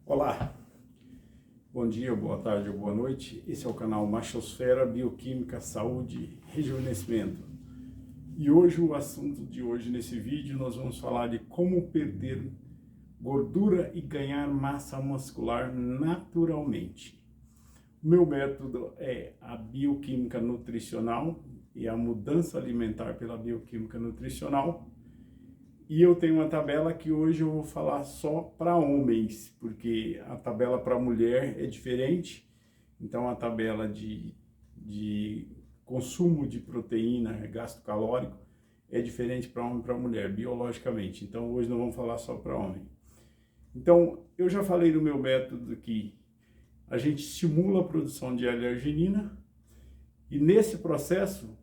Olá, bom dia, boa tarde ou boa noite. Esse é o canal Machosfera Bioquímica, Saúde, Rejuvenescimento. E hoje o assunto de hoje nesse vídeo nós vamos falar de como perder gordura e ganhar massa muscular naturalmente. O meu método é a bioquímica nutricional e a mudança alimentar pela bioquímica nutricional. E eu tenho uma tabela que hoje eu vou falar só para homens, porque a tabela para mulher é diferente. Então a tabela de consumo de proteína, gasto calórico, é diferente para homem e para mulher, biologicamente. Então hoje nós vamos falar só para homem. Então eu já falei no meu método que a gente estimula a produção de L-arginina e nesse processo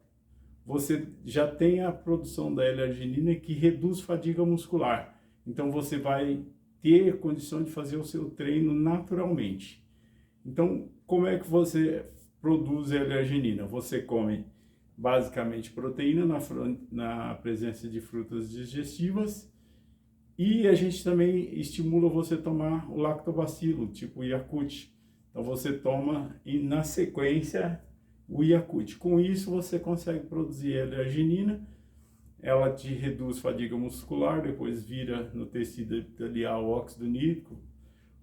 você já tem a produção da L-arginina que reduz fadiga muscular. Então você vai ter condição de fazer o seu treino naturalmente. Então, como é que você produz L-arginina? Você come basicamente proteína na presença de frutas digestivas e a gente também estimula você a tomar o lactobacilo, tipo Yakult. Então você toma e na sequência o Yakult. Com isso você consegue produzir L-arginina, ela te reduz fadiga muscular, depois vira no tecido epitelial óxido nítrico,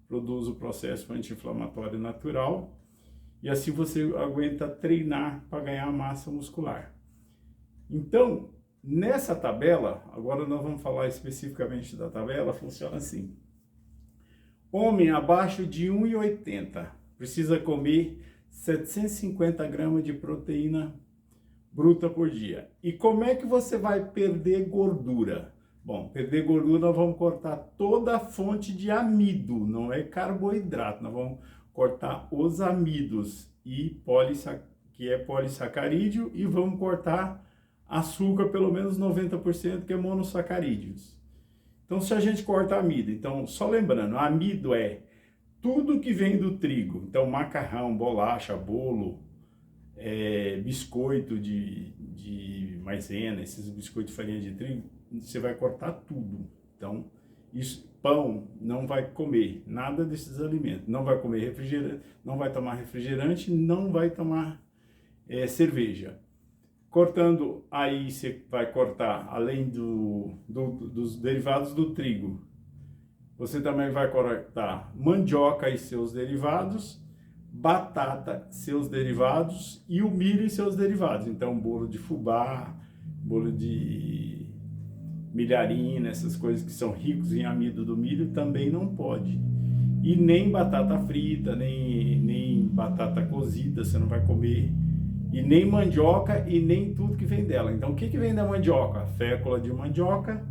produz o processo anti-inflamatório natural e assim você aguenta treinar para ganhar massa muscular. Então, nessa tabela, agora nós vamos falar especificamente da tabela, funciona assim. Homem abaixo de 1,80 precisa comer 750 gramas de proteína bruta por dia. E como é que você vai perder gordura? Bom, perder gordura nós vamos cortar toda a fonte de amido, não é carboidrato, nós vamos cortar os amidos e que é polissacarídeo, e vamos cortar açúcar, pelo menos 90%, que é monossacarídeos. Então, se a gente corta amido, então, só lembrando, amido é tudo que vem do trigo, então macarrão, bolacha, bolo, biscoito de maisena, esses biscoitos de farinha de trigo, você vai cortar tudo. Então, isso, pão, não vai comer nada desses alimentos, não vai comer refrigerante, não vai tomar refrigerante, não vai tomar cerveja. Cortando, aí você vai cortar, além dos derivados do trigo, você também vai cortar mandioca e seus derivados, batata, seus derivados e o milho e seus derivados. Então, bolo de fubá, bolo de milharina, essas coisas que são ricos em amido do milho também não pode. E nem batata frita, nem batata cozida, você não vai comer. E nem mandioca e nem tudo que vem dela. Então, o que vem da mandioca? Fécula de mandioca,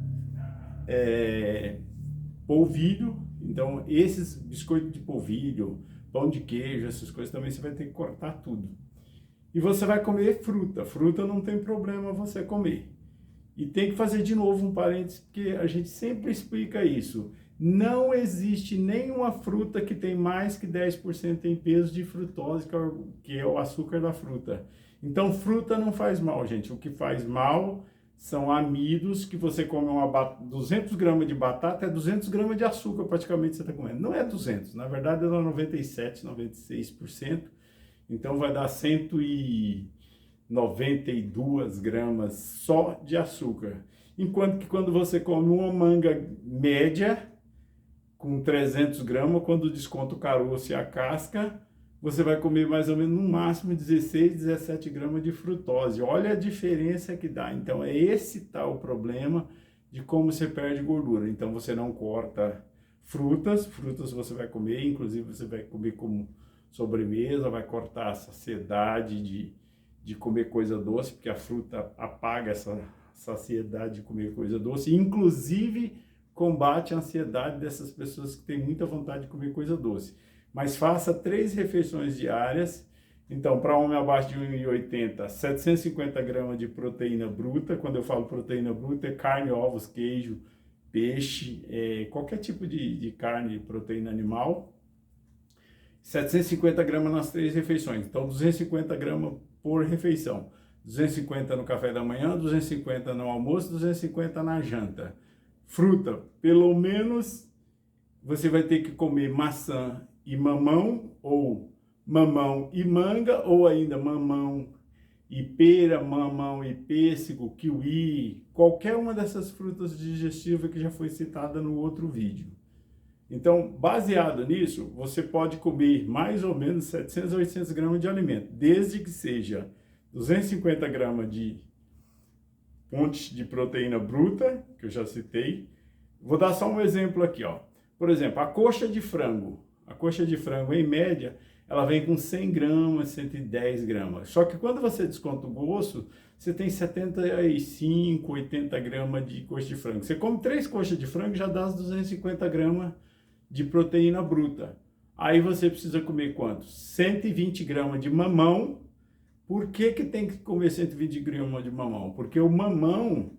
polvilho. Então, esses biscoitos de polvilho, pão de queijo, essas coisas também você vai ter que cortar tudo. E você vai comer fruta. Fruta não tem problema você comer. E tem que fazer de novo um parênteses, porque a gente sempre explica isso. Não existe nenhuma fruta que tem mais que 10% em peso de frutose, que é o açúcar da fruta. Então, fruta não faz mal, gente. O que faz mal são amidos, que você come 200 gramas de batata, é 200 gramas de açúcar praticamente você está comendo. Não é 200, na verdade é 97, 96%. Então vai dar 192 gramas só de açúcar. Enquanto que quando você come uma manga média, com 300 gramas, quando desconta o caroço e a casca, você vai comer mais ou menos no máximo 16, 17 gramas de frutose. Olha a diferença que dá. Então é esse tal problema de como você perde gordura. Então você não corta frutas você vai comer, inclusive você vai comer como sobremesa, vai cortar a saciedade de comer coisa doce, porque a fruta apaga essa saciedade de comer coisa doce, inclusive combate a ansiedade dessas pessoas que têm muita vontade de comer coisa doce. Mas faça 3 refeições diárias. Então, para homem abaixo de 1,80, 750 gramas de proteína bruta. Quando eu falo proteína bruta, é carne, ovos, queijo, peixe, qualquer tipo de carne, proteína animal. 750 gramas nas 3 refeições. Então, 250 gramas por refeição. 250 no café da manhã, 250 no almoço, 250 na janta. Fruta, pelo menos você vai ter que comer maçã e mamão, ou mamão e manga, ou ainda mamão e pera, mamão e pêssego, kiwi, qualquer uma dessas frutas digestivas que já foi citada no outro vídeo. Então, baseado nisso, você pode comer mais ou menos 700 a 800 gramas de alimento, desde que seja 250 gramas de fonte de proteína bruta, que eu já citei. Vou dar só um exemplo aqui, ó. Por exemplo, a coxa de frango. A coxa de frango, em média, ela vem com 100 gramas, 110 gramas. Só que quando você desconta o osso, você tem 75, 80 gramas de coxa de frango. Você come 3 coxas de frango, já dá as 250 gramas de proteína bruta. Aí você precisa comer quanto? 120 gramas de mamão. Por que tem que comer 120 gramas de mamão? Porque o mamão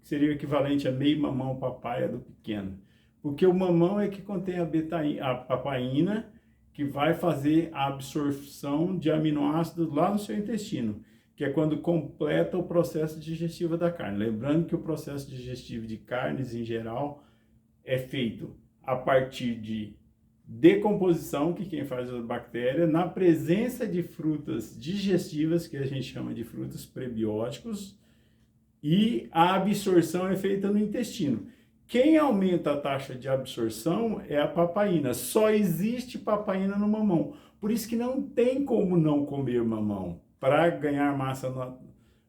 seria o equivalente a meio mamão papaya do pequeno. Porque o mamão é que contém a papaina, que vai fazer a absorção de aminoácidos lá no seu intestino, que é quando completa o processo digestivo da carne. Lembrando que o processo digestivo de carnes, em geral, é feito a partir de decomposição, que quem faz é a bactéria, na presença de frutas digestivas, que a gente chama de frutos prebióticos, e a absorção é feita no intestino. Quem aumenta a taxa de absorção é a papaina. Só existe papaina no mamão. Por isso que não tem como não comer mamão para ganhar massa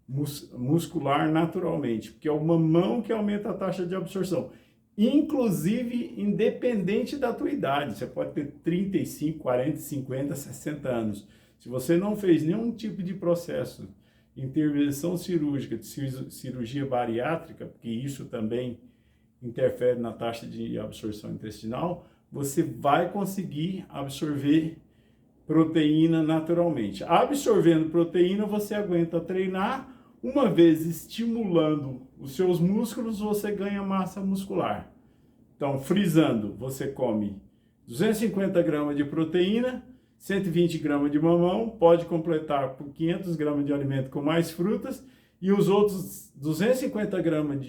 muscular naturalmente, porque é o mamão que aumenta a taxa de absorção. Inclusive, independente da tua idade. Você pode ter 35, 40, 50, 60 anos. Se você não fez nenhum tipo de processo, intervenção cirúrgica, de cirurgia bariátrica, porque isso também interfere na taxa de absorção intestinal, você vai conseguir absorver proteína naturalmente. Absorvendo proteína, você aguenta treinar. Uma vez estimulando os seus músculos, você ganha massa muscular. Então, frisando, você come 250 gramas de proteína, 120 gramas de mamão, pode completar por 500 gramas de alimento com mais frutas, e os outros 250 gramas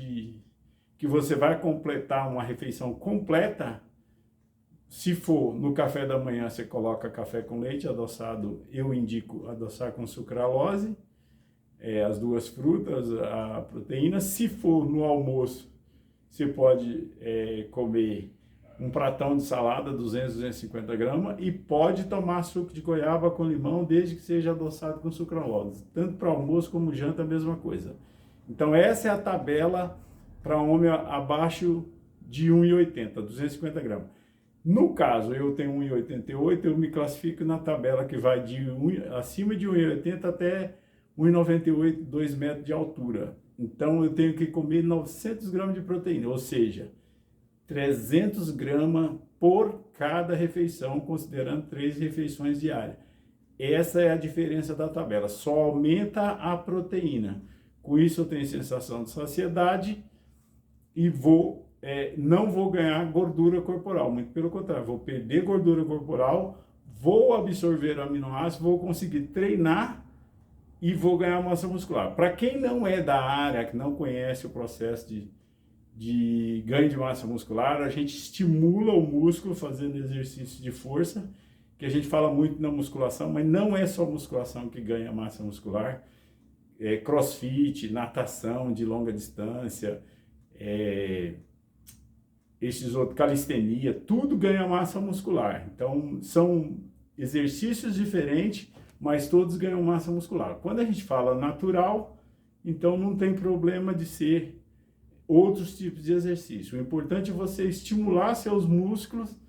que você vai completar uma refeição completa. Se for no café da manhã, você coloca café com leite adoçado, eu indico adoçar com sucralose, as duas frutas, a proteína. Se for no almoço, você pode comer um pratão de salada, 200, 250 gramas, e pode tomar suco de goiaba com limão, desde que seja adoçado com sucralose. Tanto para almoço como janta, a mesma coisa. Então, essa é a tabela para homem abaixo de 1,80, 250 gramas. No caso, eu tenho 1,88, eu me classifico na tabela que vai acima de 1,80 até 1,98, 2 metros de altura. Então, eu tenho que comer 900 gramas de proteína, ou seja, 300 gramas por cada refeição, considerando 3 refeições diárias. Essa é a diferença da tabela, só aumenta a proteína. Com isso, eu tenho sensação de saciedade e não vou ganhar gordura corporal, muito pelo contrário, vou perder gordura corporal, vou absorver aminoácidos, vou conseguir treinar e vou ganhar massa muscular. Para quem não é da área, que não conhece o processo de ganho de massa muscular, a gente estimula o músculo fazendo exercício de força, que a gente fala muito na musculação, mas não é só musculação que ganha massa muscular. Crossfit, natação de longa distância, esses outros, calistenia, tudo ganha massa muscular. Então, são exercícios diferentes, mas todos ganham massa muscular. Quando a gente fala natural, então não tem problema de ser outros tipos de exercício. O importante é você estimular seus músculos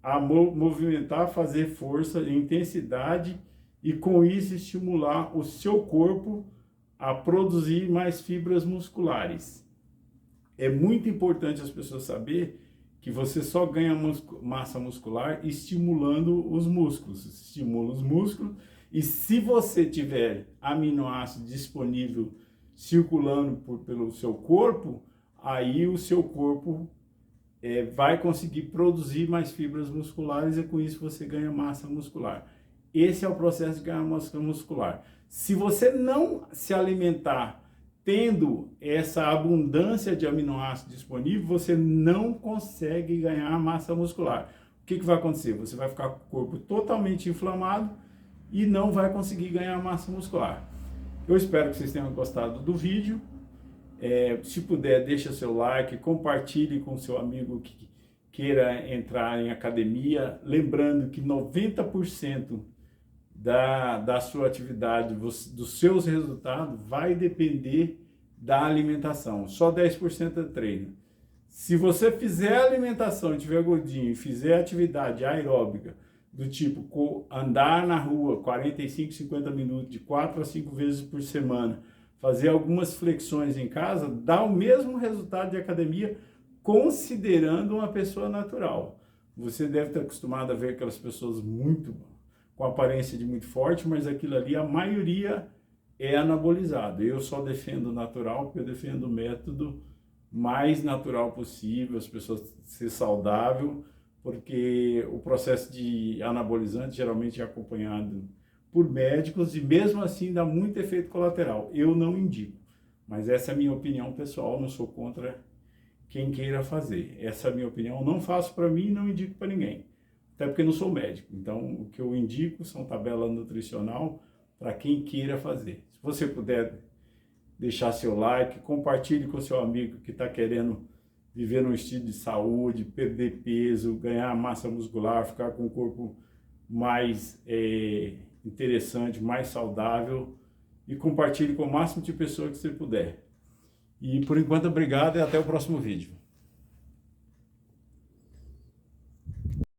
a movimentar, fazer força, intensidade, e com isso estimular o seu corpo a produzir mais fibras musculares. É muito importante as pessoas saberem que você só ganha massa muscular estimulando os músculos. Estimula os músculos, e se você tiver aminoácido disponível circulando pelo seu corpo, aí o seu corpo vai conseguir produzir mais fibras musculares, e com isso você ganha massa muscular. Esse é o processo de ganhar massa muscular. Se você não se alimentar tendo essa abundância de aminoácidos disponível, você não consegue ganhar massa muscular. O que vai acontecer? Você vai ficar com o corpo totalmente inflamado e não vai conseguir ganhar massa muscular. Eu espero que vocês tenham gostado do vídeo. Se puder, deixa seu like, compartilhe com seu amigo que queira entrar em academia. Lembrando que 90% da sua atividade, dos seus resultados, vai depender da alimentação. Só 10% é treino. Se você fizer alimentação e tiver gordinho, e fizer atividade aeróbica, do tipo andar na rua 45, 50 minutos, de 4 a 5 vezes por semana, fazer algumas flexões em casa, dá o mesmo resultado de academia, considerando uma pessoa natural. Você deve estar acostumado a ver aquelas pessoas com aparência de muito forte, mas aquilo ali, a maioria é anabolizado. Eu só defendo natural, porque eu defendo o método mais natural possível, as pessoas ser saudável, porque o processo de anabolizante geralmente é acompanhado por médicos e mesmo assim dá muito efeito colateral. Eu não indico, mas essa é a minha opinião pessoal, não sou contra quem queira fazer. Essa é a minha opinião, eu não faço para mim e não indico para ninguém, até porque não sou médico. Então, o que eu indico são tabelas nutricional para quem queira fazer. Se você puder deixar seu like, compartilhe com seu amigo que está querendo viver um estilo de saúde, perder peso, ganhar massa muscular, ficar com um corpo mais interessante, mais saudável, e compartilhe com o máximo de pessoas que você puder. E por enquanto, obrigado e até o próximo vídeo.